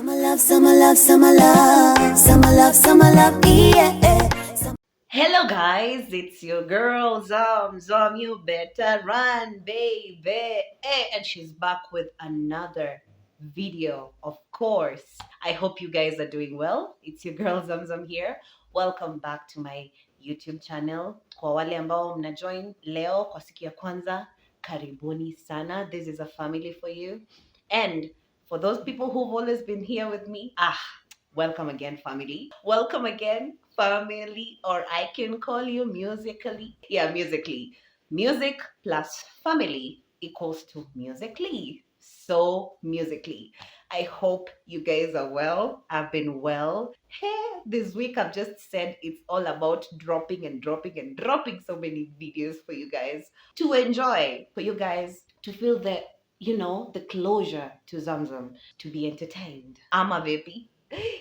Summer love, summer love, summer love, summer love, summer love, yeah. Hello guys, it's your girl Zamzam. You better run, baby. Hey, and she's back with another video, of course. I hope you guys are doing well. It's your girl Zamzam here. Welcome back to my YouTube channel. Kwa wale ambao mna join leo kwa siku ya kwanza, karibuni sana. This is a family for you. And for those people who've always been here with me, welcome again, family. Welcome again, family, or I can call you musically. Yeah, musically. Music plus family equals to musically. So, musically. I hope you guys are well. I've been well. Hey, this week I've just said it's all about dropping and dropping and dropping so many videos for you guys to enjoy, for you guys to feel the closure to Zamzam, to be entertained. I'm a baby.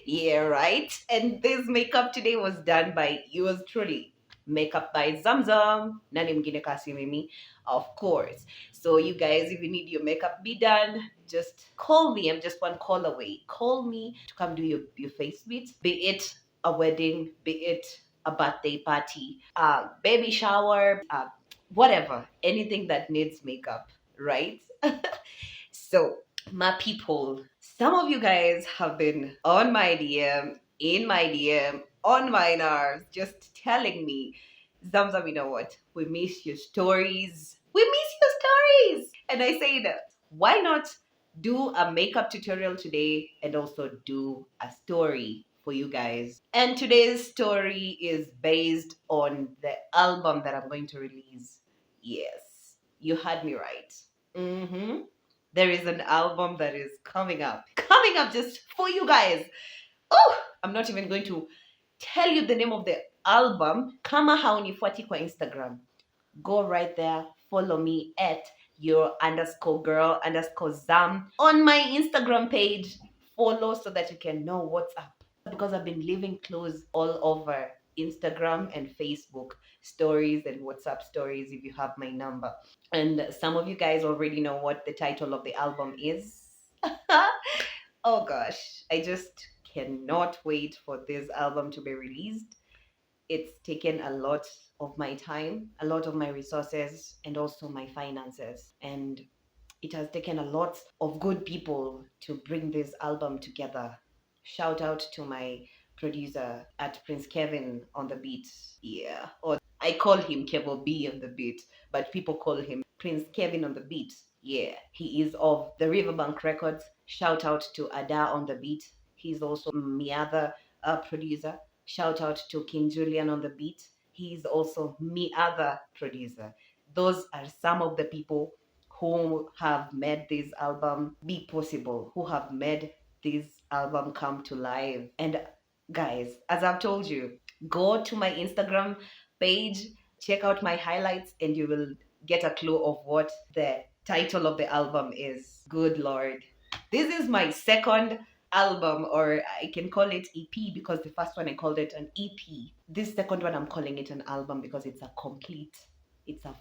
Yeah, right. And this makeup today was done by yours truly. Makeup by Zamzam. Nani mwingine kasi mimi, of course. So you guys, if you need your makeup be done, just call me. I'm just one call away. Call me to come do your face bits. Be it a wedding, be it a birthday party, baby shower, whatever. Anything that needs makeup, right? So my people, some of you guys have been on my DM, in my DM, on my nerves, just telling me, Zamzam, you know what? We miss your stories. We miss your stories. And I said, why not do a makeup tutorial today and also do a story for you guys? And today's story is based on the album that I'm going to release. Yes, you heard me right. There is an album that is coming up just for you guys. Oh, I'm not even going to tell you the name of the album. Kama haunifuati kwa Instagram, go right there, follow me at your underscore girl underscore zam on my Instagram page. Follow so that you can know what's up, because I've been living close all over Instagram and Facebook stories and WhatsApp stories if you have my number. And some of you guys already know what the title of the album is. Oh gosh, I just cannot wait for this album to be released. It's taken a lot of my time, a lot of my resources, and also my finances. And it has taken a lot of good people to bring this album together. Shout out to my producer at Prince Kevin on the beat. Yeah. Or I call him Kevo B on the beat, but people call him Prince Kevin on the beat. Yeah. He is of the Riverbank Records. Shout out to Ada on the beat. He's also my other producer. Shout out to King Julian on the beat. He's also me other producer. Those are some of the people who have made this album be possible, who have made this album come to life. And guys, as I've told you, go to my Instagram page, check out my highlights, and you will get a clue of what the title of the album is. Good Lord. This is my second album, or I can call it EP because the first one I called it an EP. This second one I'm calling it an album because it's a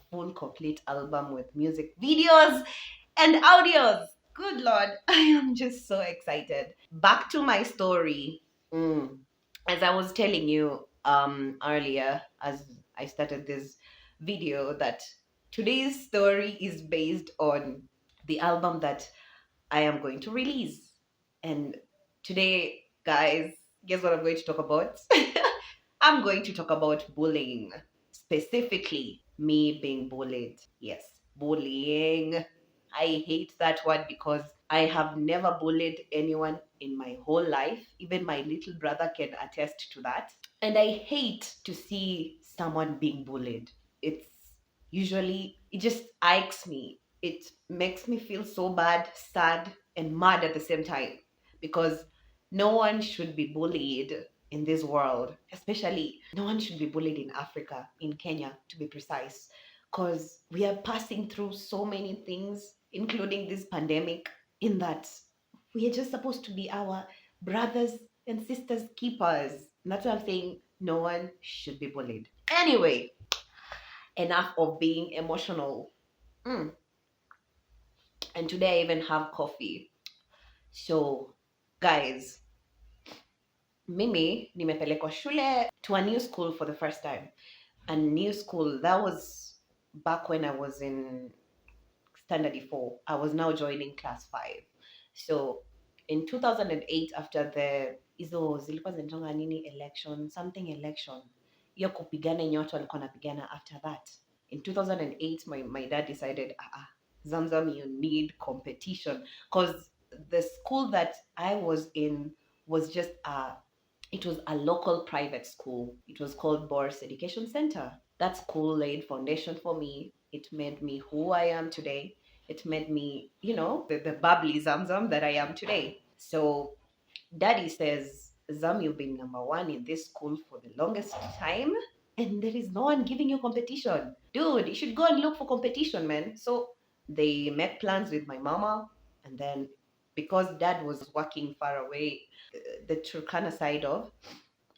full complete album with music videos and audios. Good Lord, I am just so excited. Back to my story. As I was telling you earlier, as I started this video, that today's story is based on the album that I am going to release. And today, guys, guess what I'm going to talk about? I'm going to talk about bullying, specifically me being bullied. Yes, bullying. I hate that word because I have never bullied anyone in my whole life. Even my little brother can attest to that. And I hate to see someone being bullied. It's it just ikes me. It makes me feel so bad, sad, and mad at the same time, because no one should be bullied in this world. Especially no one should be bullied in Africa, in Kenya to be precise, because we are passing through so many things, including this pandemic, in that we are just supposed to be our brothers and sisters keepers. And that's what I'm saying. No one should be bullied. Anyway, enough of being emotional. And today I even have coffee. So Guys, mimi nimepelekwa shule to a new school for the first time. A new school, that was back when I was in standard 4. I was now joining class 5. So in 2008, after the hizo zilikuwa zinaitwa nini election, something election, hiyo kupigana yenye watu walikuwa wanapigana after that. In 2008, my dad decided, Zamzam, you need competition. Because the school that I was in was just it was a local private school. It was called Boris Education Center. That school laid foundation for me. It made me who I am today. It made me, the bubbly Zamzam that I am today. So daddy says, Zam, you've been number one in this school for the longest time, and there is no one giving you competition. Dude, you should go and look for competition, man. So they make plans with my mama, and then because dad was working far away, the Turkana side of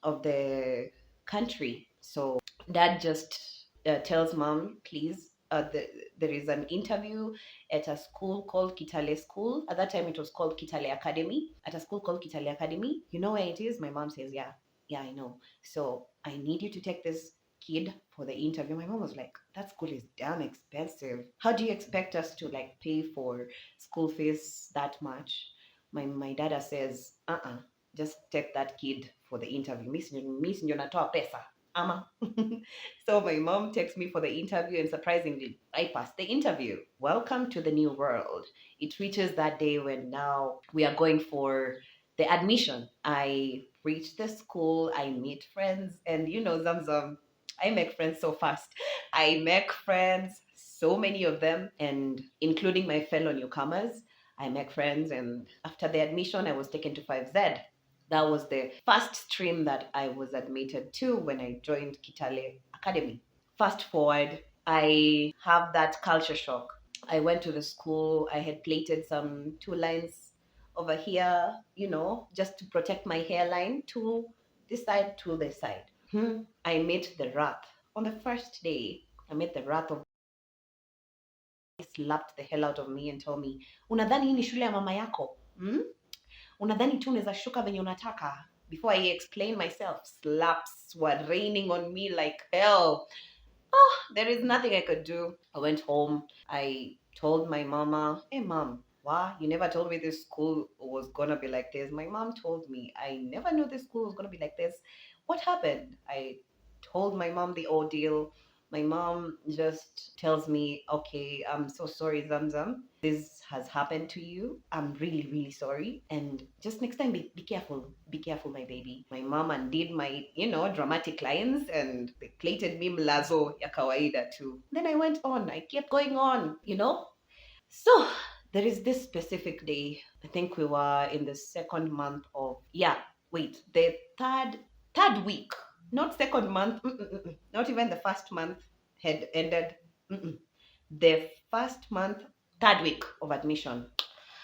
the country. So dad just tells mom, please, there is an interview at a school called Kitale School. At that time, it was called Kitale Academy. At a school called Kitale Academy. You know where it is? My mom says, yeah, I know. So I need you to take this kid for the interview. My mom was like, that school is damn expensive. How do you expect us to like pay for school fees that much? My dada says, just take that kid for the interview. Miss ndio natoa pesa. Ama. So my mom takes me for the interview, and surprisingly, I passed the interview. Welcome to the new world. It reaches that day when now we are going for the admission. I reach the school, I meet friends, and Zamzam, I make friends so fast. I make friends, so many of them, and including my fellow newcomers. I make friends, and after the admission, I was taken to 5Z. That was the first stream that I was admitted to when I joined Kitale Academy. Fast forward, I have that culture shock. I went to the school, I had plaited some two lines over here, just to protect my hairline to this side, to this side. I met the wrath. On the first day, I met the wrath of slapped the hell out of me and told me, unadhani hii ni shule ya mama yako? Unadhani tu unaweza shuka venye unataka? Before I explain myself, slaps were raining on me like hell. There is nothing I could do. I went home. I told my mama, hey mom, wow, you never told me this school was gonna be like this. My mom told me, I never knew this school was gonna be like this. What happened? I told my mom the ordeal. My mom just tells me, okay, I'm so sorry, Zamzam. This has happened to you. I'm really, really sorry. And just next time, be careful. Be careful, my baby. My mom undid my, dramatic lines, and they plated me mlazo ya kawaida too. Then I went on. I kept going on. So there is this specific day. I think we were in the second month of, the third week, not second month, not even the first month had ended. The first month, third week of admission,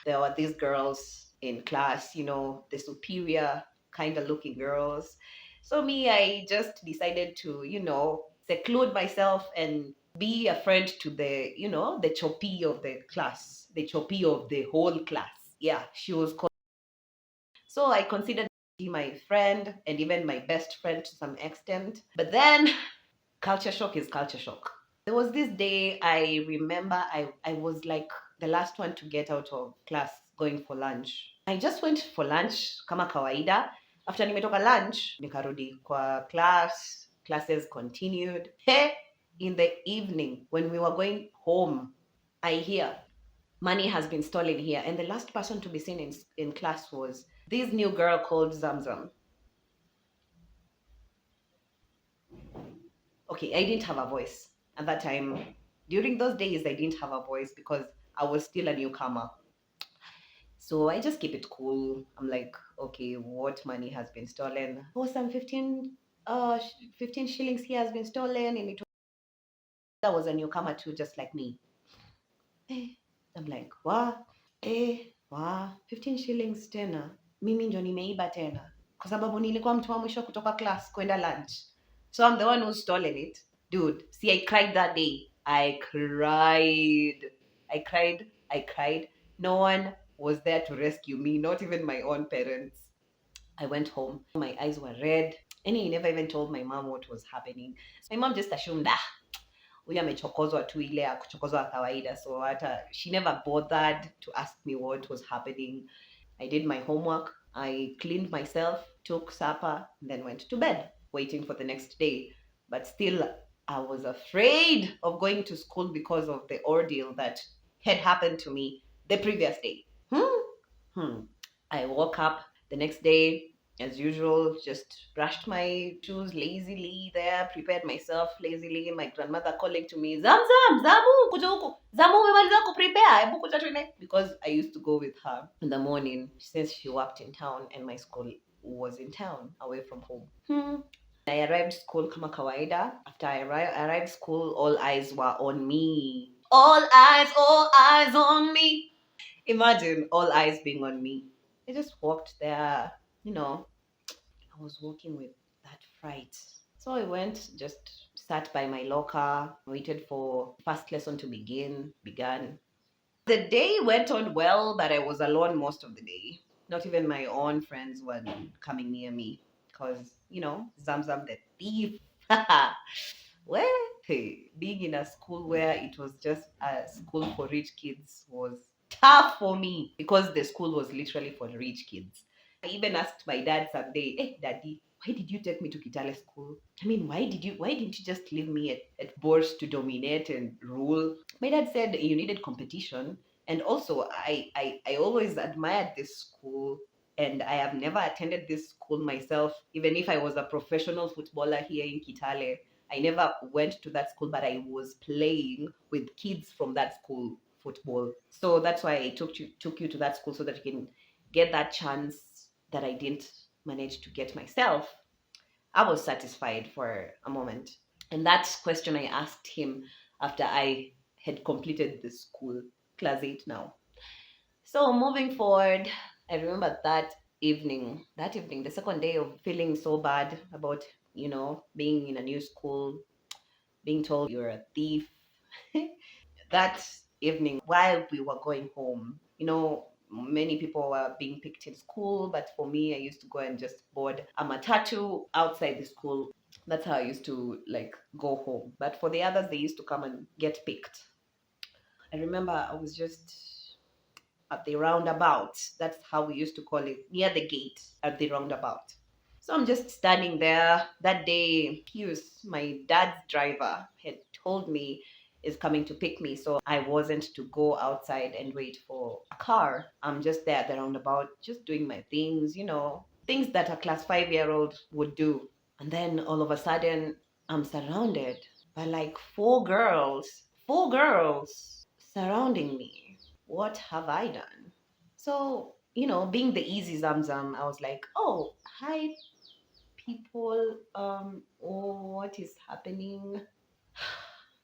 there were these girls in class, the superior kind of looking girls. So me, I just decided to, seclude myself and be a friend to the, the choppy of the class, the choppy of the whole class. Yeah, she was called. So I considered my friend and even my best friend to some extent. But then culture shock is culture shock. There was this day I remember I was like the last one to get out of class going for lunch. I just went for lunch kama kawaida. After nimetoka lunch, nikarudi kwa class. Classes continued. Hey, in the evening when we were going home, I hear money has been stolen here. And the last person to be seen in class was this new girl called Zamzam. Okay, I didn't have a voice at that time. During those days, I didn't have a voice because I was still a newcomer. So I just keep it cool. I'm like, okay, what money has been stolen? Oh, some 15 shillings here has been stolen, and that was a newcomer too, just like me. I'm like, what? 15 shillings tena. Mimi ndio nimeiba tena. Kwa sababu nilikuwa mtu wa mwisho kutoka class kwenda lunch. So I'm the one who stolen it. Dude, see, I cried that day. I cried. I cried. No one was there to rescue me, not even my own parents. I went home. My eyes were red. And he never even told my mom what was happening. My mom just assumed, huyu amechokozwa tu ile ya kuchokozwa kawaida. So hata she never bothered to ask me what was happening. I did my homework. I cleaned myself, took supper, and then went to bed, waiting for the next day. But still, I was afraid of going to school because of the ordeal that had happened to me the previous day. I woke up the next day, as usual, just brushed my shoes lazily there, prepared myself lazily. My grandmother calling to me, Zamzam, Zamu, kuja huku. Zamu, umemaliza kuprepare. Hebu kuja tuende. Because I used to go with her in the morning since she worked in town and my school was in town, away from home. I arrived school kama kawaida. After I arrived school, all eyes were on me. All eyes on me. Imagine all eyes being on me. I just walked there, I was walking with that fright. So I went, just sat by my locker, waited for first lesson to began. The day went on well, but I was alone most of the day. Not even my own friends were coming near me because, Zamzam the thief. Well, hey, being in a school where it was just a school for rich kids was tough for me because the school was literally for rich kids. I even asked my dad someday, hey, daddy, why did you take me to Kitale school? I mean, why didn't you just leave me at Bourse to dominate and rule? My dad said you needed competition. And also, I always admired this school, and I have never attended this school myself, even if I was a professional footballer here in Kitale. I never went to that school, but I was playing with kids from that school football. So that's why I took you to that school so that you can get that chance that I didn't manage to get myself. I was satisfied for a moment. And that question I asked him after I had completed the school, class 8 now. So moving forward, I remember that evening, the second day of feeling so bad about, being in a new school, being told you're a thief. That evening, while we were going home, many people were being picked in school, but for me, I used to go and just board a matatu outside the school. That's how I used to like go home. But for the others, they used to come and get picked. I remember I was just at the roundabout. That's how we used to call it, near the gate at the roundabout. So I'm just standing there. That day, Pius, my dad's driver, had told me is coming to pick me. So I wasn't to go outside and wait for a car. I'm just there at the roundabout, just doing my things, things that a class 5-year-old would do. And then all of a sudden, I'm surrounded by like four girls surrounding me. What have I done? So, being the easy Zamzam, I was like, oh, hi, people. What is happening?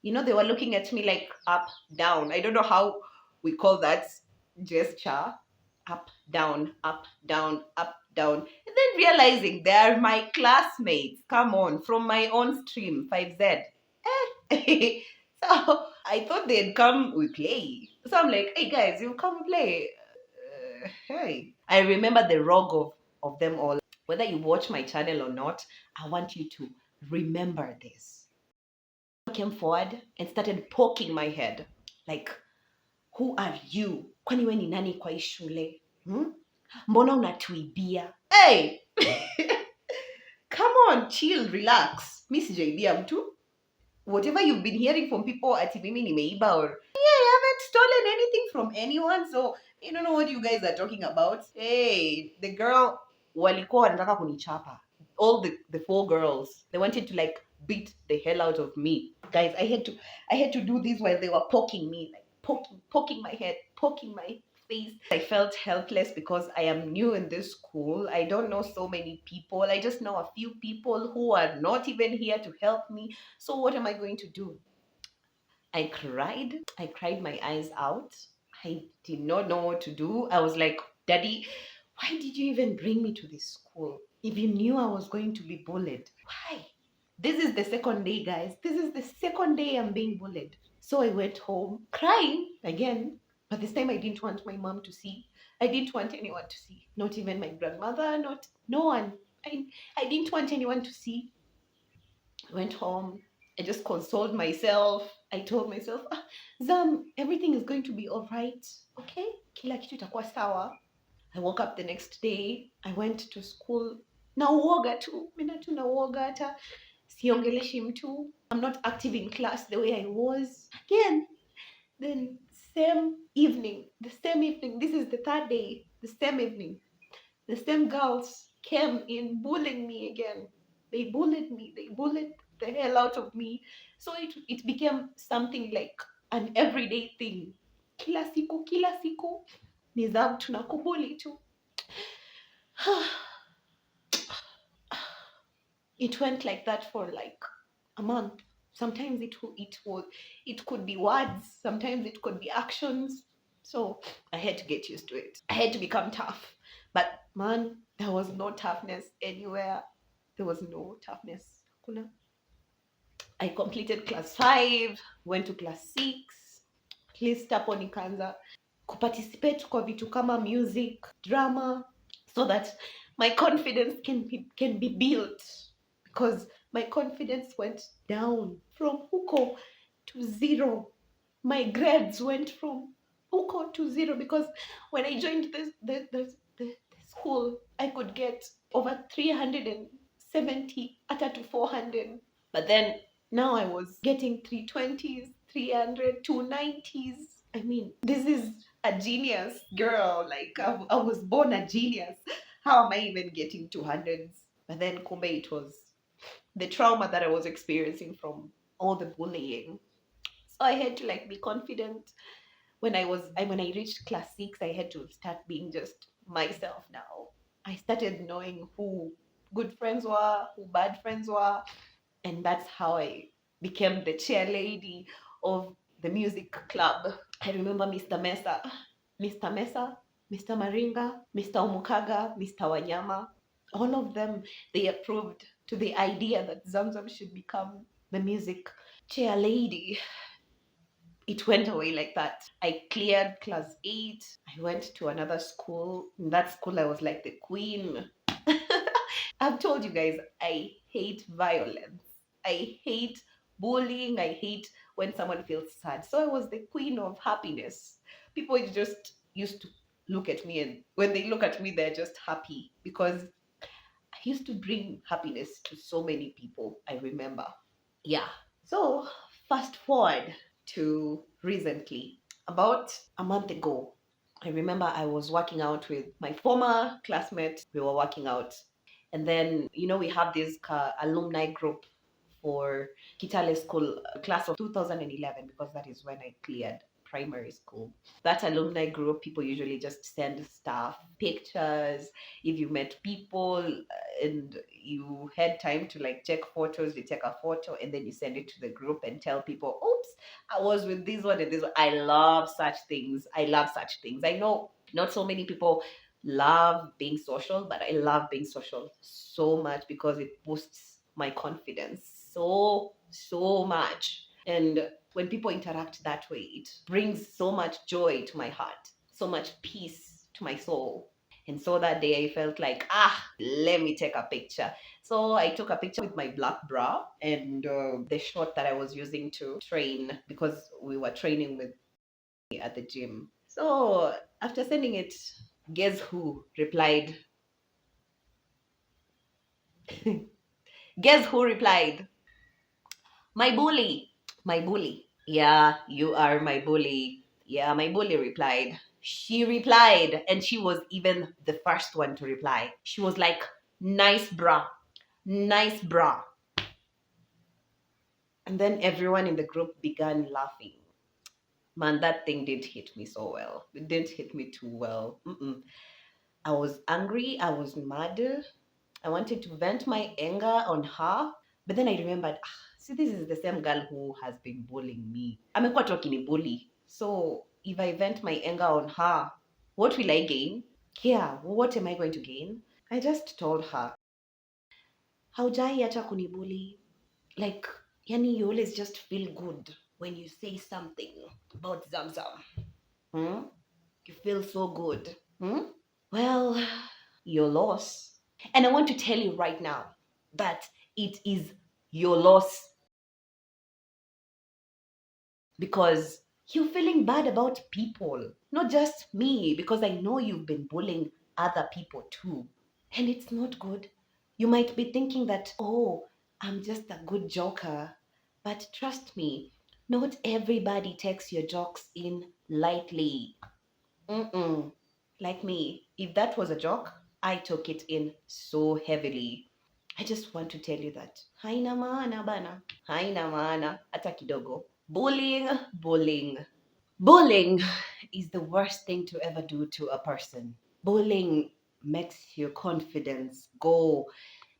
They were looking at me like up, down. I don't know how we call that gesture. Up, down, up, down, up, down. And then realizing they're my classmates. Come on, from my own stream, 5Z. So I thought they'd come we play. So I'm like, hey guys, you come we play. Hey. I remember the rog of them all. Whether you watch my channel or not, I want you to remember this. I came forward and started poking my head. Like, who are you? Kwani we ni nani kwa hii shule? Mbona unatuibia? Hey! Come on, chill, relax. Mi sijaibia mtu. Whatever you've been hearing from people ati mimi nimeiba or I haven't stolen anything from anyone, so I don't know what you guys are talking about. Hey, the girl walikuwa wanataka kunichapa. All the four girls, they wanted to like beat the hell out of me. Guys, I had to do this while they were poking me, like poking my head, poking my face. I felt helpless because I am new in this school. I don't know so many people. I just know a few people who are not even here to help me. So what am I going to do? I cried. I cried my eyes out. I did not know what to do. I was like, Daddy, why did you even bring me to this school? If you knew I was going to be bullied, why? This is the second day, guys. This is the second day I'm being bullied. So I went home crying again. But this time I didn't want my mom to see. I didn't want anyone to see. Not even my grandmother, not no one. I didn't want anyone to see. I went home. I just consoled myself. I told myself, Zam, everything is going to be all right. Okay? Kila kitu itakuwa sawa. I woke up the next day. I went to school. Na uoga tu. Mina tu na uoga hata siongeleshi mtu. I'm not active in class the way I was. Again, then the same evening, this is the third day, the same evening, the same girls came in bullying me again. They bullied me, they bullied the hell out of me. So it became something like an everyday thing. Kila siku, Nizam tunakubuli tu. It went like that for like a month. Sometimes it could be words, sometimes it could be actions. So I had to get used to it. I had to become tough. But man, there was no toughness anywhere. There was no toughness. Kuna. I completed class 5, went to class 6. At least hapo nikaanza kuparticipate kwa vitu kama music, drama, so that my confidence can be built, because my confidence went down from huko to zero. My grades went from huko to zero, because when I joined the school, I could get over 370 hata to 400. But then now I was getting 320s, 300, 290s. I mean, this is a genius girl. Like, I was born a genius. How am I even getting 200s? But then kumbe it was the trauma that I was experiencing from all the bullying. So I had to like be confident. When I reached class 6, I had to start being just myself now. I started knowing who good friends were, who bad friends were, and that's how I became the chair lady of the music club. I remember Mr. Mesa, Mr. Maringa, Mr. Omukaga, Mr. Wanyama. All of them, they approved to the idea that Zamzam should become the music chair lady. It went away like that. I cleared class 8. I went to another school. In that school, I was like the queen. I've told you guys, I hate violence. I hate bullying. I hate when someone feels sad. So I was the queen of happiness. People just used to look at me, and when they look at me, they're just happy, because I used to bring happiness to so many people. I remember. Yeah. So fast forward to recently, about a month ago. I remember I was working out with my former classmate. We were working out. And then, we have this alumni group for Kitale School, class of 2011, because that is when I cleared primary school. That alumni group, people usually just send stuff, pictures. If you met people and you had time to like check photos, you take a photo and then you send it to the group and tell people, oops, I was with this one and this one. I love such things. I love such things. I know not so many people love being social, but I love being social so much because it boosts my confidence so much. And when people interact that way, it brings so much joy to my heart, so much peace to my soul. And so that day I felt like, let me take a picture. So I took a picture with my black bra and the short that I was using to train, because we were training with at the gym. So after sending it, guess who replied? Guess who replied? My bully. My bully. Yeah, you are my bully. Yeah, my bully replied. She replied, and she was even the first one to reply. She was like, nice bra. Nice bra. And then everyone in the group began laughing. Man, that thing didn't hit me so well. It didn't hit me too well. I was angry. I was mad. I wanted to vent my anger on her. But then I remembered, see, this is the same girl who has been bullying me. Amekuwa tu akinibully. So if I vent my anger on her, what will I gain? Yeah, what am I going to gain? I just told her, haujai hata kunibully. Like, yani, you always just feel good when you say something about Zamzam. Hmm? You feel so good. Hmm? Well, your loss. And I want to tell you right now that it is your loss because you're feeling bad about people, not just me, because I know you've been bullying other people too. And it's not good. You might be thinking that, oh, I'm just a good joker. But trust me, not everybody takes your jokes in lightly. Mm-mm. Like me, if that was a joke, I took it in so heavily. I just want to tell you that haina maana bana, haina maana hata kidogo. Bullying, bullying. Bullying is the worst thing to ever do to a person. Bullying makes your confidence go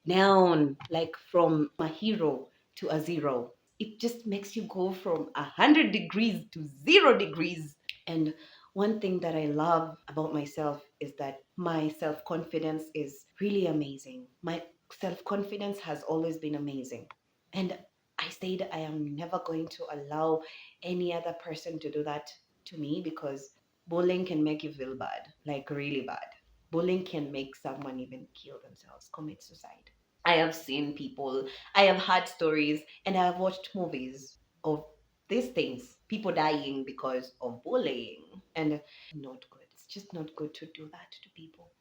down, like from a hero to a zero. It just makes you go from 100 degrees to 0 degrees. And one thing that I love about myself is that my self confidence is really amazing. My self confidence has always been amazing. And I said I am never going to allow any other person to do that to me because bullying can make you feel bad, like really bad. Bullying can make someone even kill themselves, commit suicide. I have seen people, I have heard stories, and I have watched movies of these things, people dying because of bullying. And not good. It's just not good to do that to people.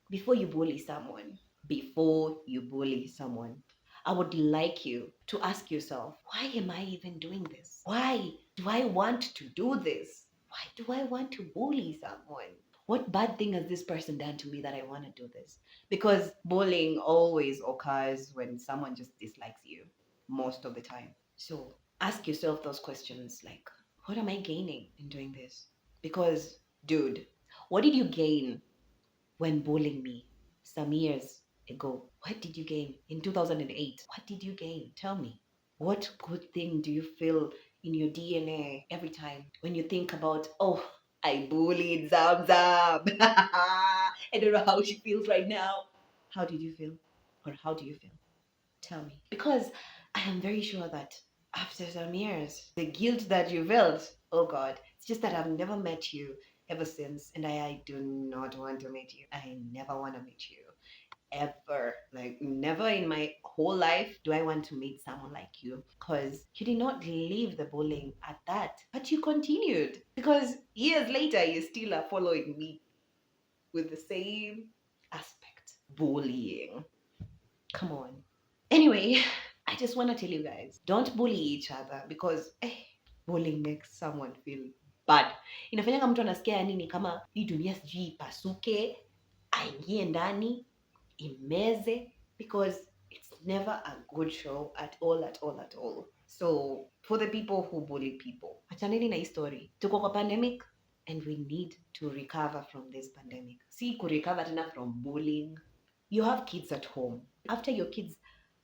Before you bully someone, before you bully someone, I would like you to ask yourself, why am I even doing this? Why do I want to do this? Why do I want to bully someone? What bad thing has this person done to me that I want to do this? Because bullying always occurs when someone just dislikes you most of the time. So ask yourself those questions like, what am I gaining in doing this? Because, dude, what did you gain when bullying me some years ago? What did you gain in 2008? What did you gain? Tell me. What good thing do you feel in your DNA every time when you think about, oh, I bullied Zamzam? I don't know how she feels right now. How did you feel? Or how do you feel? Tell me. Because I am very sure that after some years, the guilt that you felt, oh God, it's just that I've never met you ever since, and I do not want to meet you. I never want to meet you ever. Like, never in my whole life do I want to meet someone like you because you did not leave the bullying at that, but you continued because years later you still are following me with the same aspect bullying. Come on. Anyway, I just want to tell you guys, don't bully each other because bullying makes someone feel bad. Inafanyanga mtu anasikia yani ni kama hii dunia sijui ipasuke, aingie ndani, imeze, because it's never a good show at all, at all, at all. So for the people who bully people, achaneni na hii story. Tuko kwa pandemic and we need to recover from this pandemic. Si kurecover tena from bullying. You have kids at home. After your kids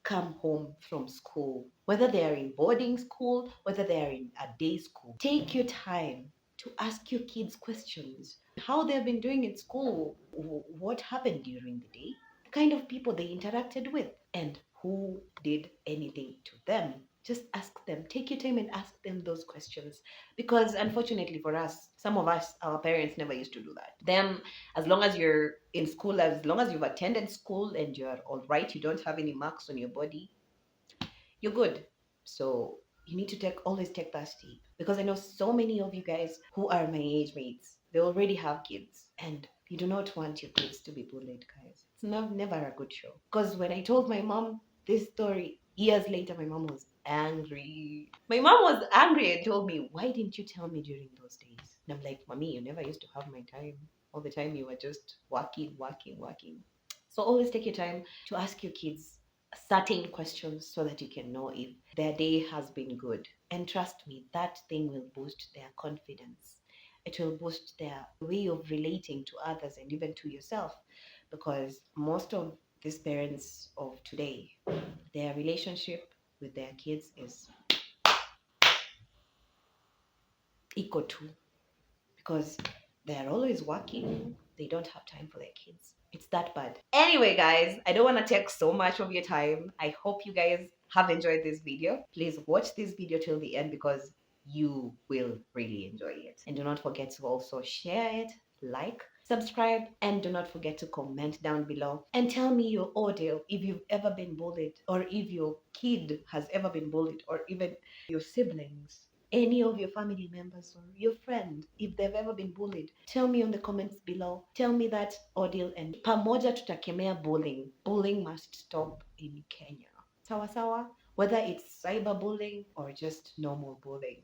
come home from school, whether they are in boarding school, whether they are in a day school, take your time to ask your kids questions. How they've been doing in school, what happened during the day, the kind of people they interacted with, and who did anything to them. Just ask them. Take your time and ask them those questions. Because unfortunately for us, some of us, our parents never used to do that. Them, as long as you're in school, as long as you've attended school and you're all right, you don't have any marks on your body, you're good. So you need to always take that step because I know so many of you guys who are my age mates. They already have kids and you do not want your kids to be bullied, guys. It's never a good show. Because when I told my mom this story years later, my mom was angry. My mom was angry and told me, "Why didn't you tell me during those days?" And I'm like, "Mommy, you never used to have my time. All the time you were just working, working, working." So always take your time to ask your kids certain questions so that you can know if their day has been good. And trust me, that thing will boost their confidence. It will boost their way of relating to others and even to yourself. Because most of these parents of today, their relationship with their kids is equal to because they're always working. They don't have time for their kids. It's that bad. Anyway, guys, I don't want to take so much of your time. I hope you guys have enjoyed this video. Please watch this video till the end because You will really enjoy it. And do not forget to also share it, like, subscribe, and do not forget to comment down below and tell me your audio if you've ever been bullied, or if your kid has ever been bullied, or even your siblings, any of your family members or your friend, if they've ever been bullied. Tell me on the comments below. Tell me that audio, and pamoja tutakemea bullying. Bullying must stop in Kenya. Sawa sawa? Whether it's cyberbullying or just normal bullying.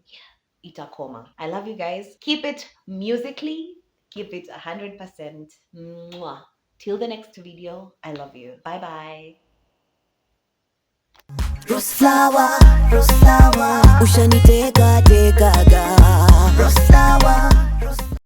Itakoma. I love you guys. Keep it musically. Keep it 100%. Mwah. Till the next video. I love you. Bye bye. Rose flower, ushaniteka tekaga. Rose flower.